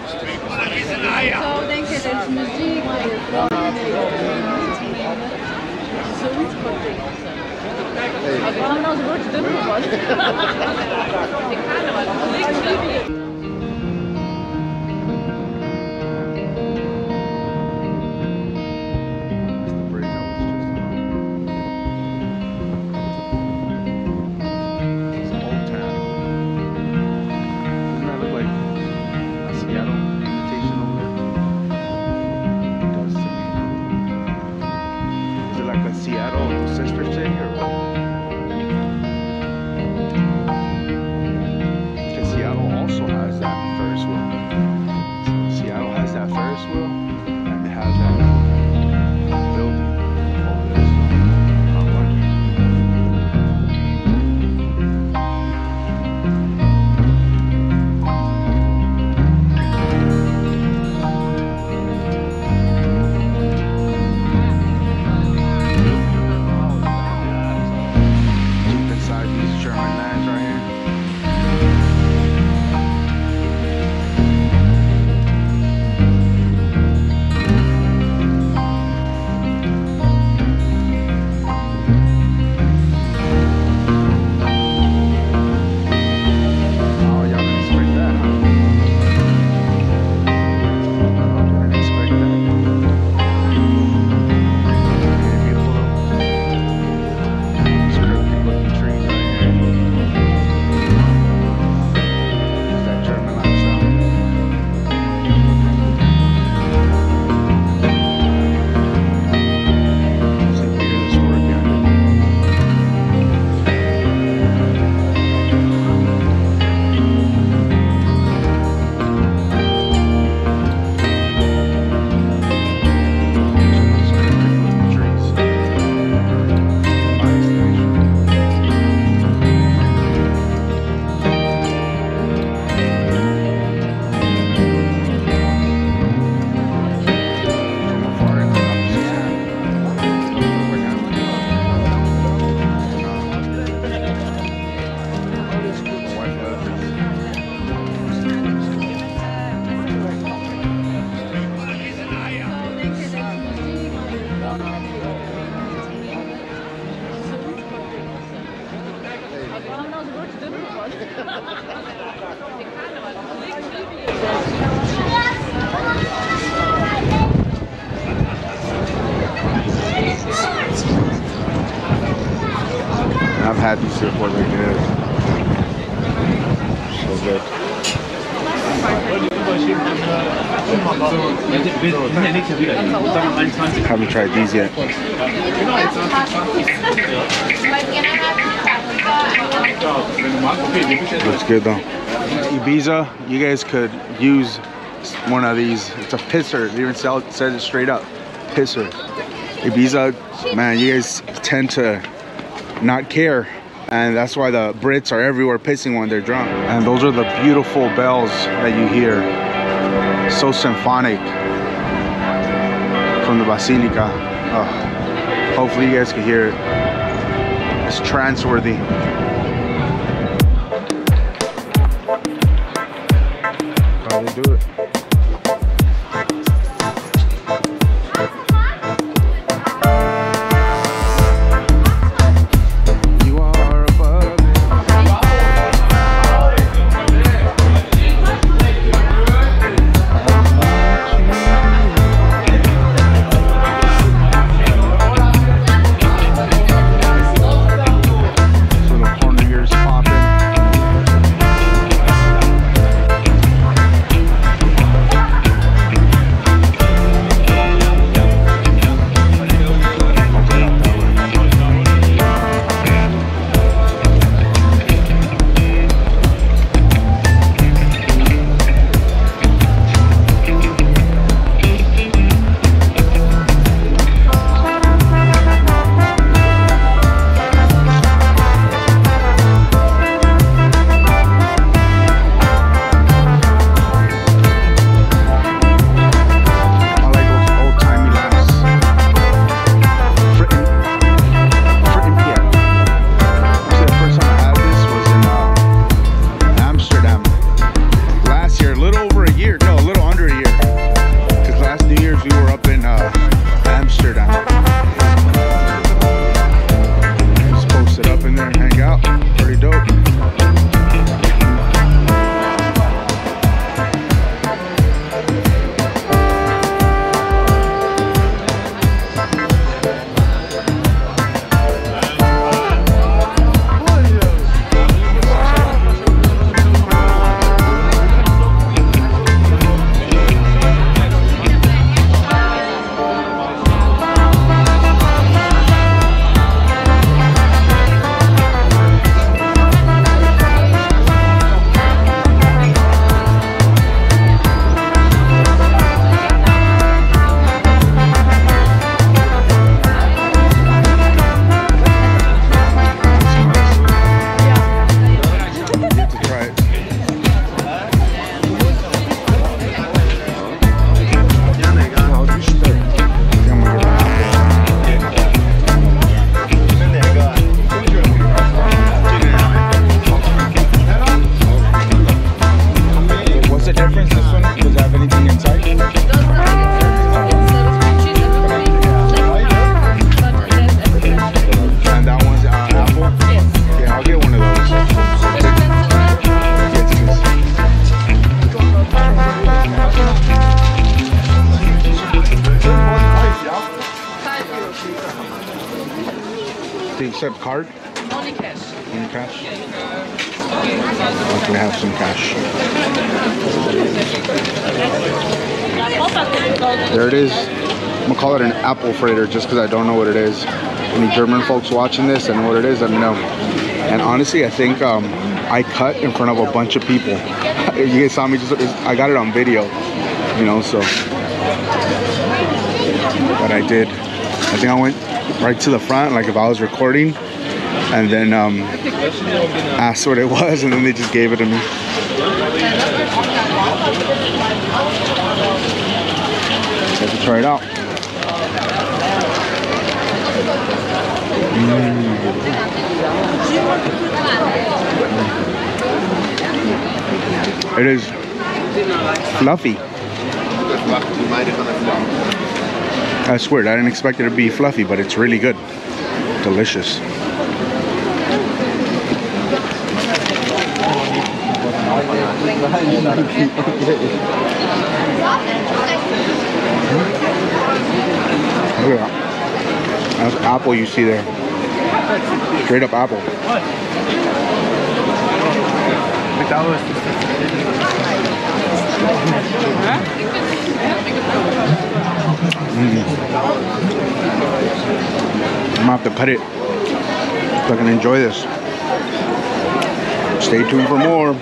zou denken, er is muziek, zoiets wordt het. Waarom als het woord dubbel wordt? Ik ga er wel. I've had these before, like this. So good. Haven't tried these yet. Looks good though. Ibiza, you guys could use one of these. It's a pisser. They even says it straight up. Pisser. Ibiza, man, you guys tend to not care, and that's why the Brits are everywhere pissing when they're drunk. And those are the beautiful bells that you hear, so symphonic, from the Basilica. Hopefully you guys can hear it. It's trance-worthy. How they do it. accept card? Only cash. Only cash? I'm gonna have some cash. There it is. I'm gonna call it an apple fritter just because I don't know what it is. Any German folks watching this and know what it is, let me know. And honestly, I think I cut in front of a bunch of people. You guys saw me I got it on video, you know, so. But I did. I think I went right to the front, like if I was recording, and then asked what it was, and then they just gave it to me. Have to try it out. It is fluffy. That's weird. I didn't expect it to be fluffy, but it's really good. Delicious. Look at that. That's apple you see there. Straight up apple. I'm gonna have to cut it so I can enjoy this. Stay tuned for more.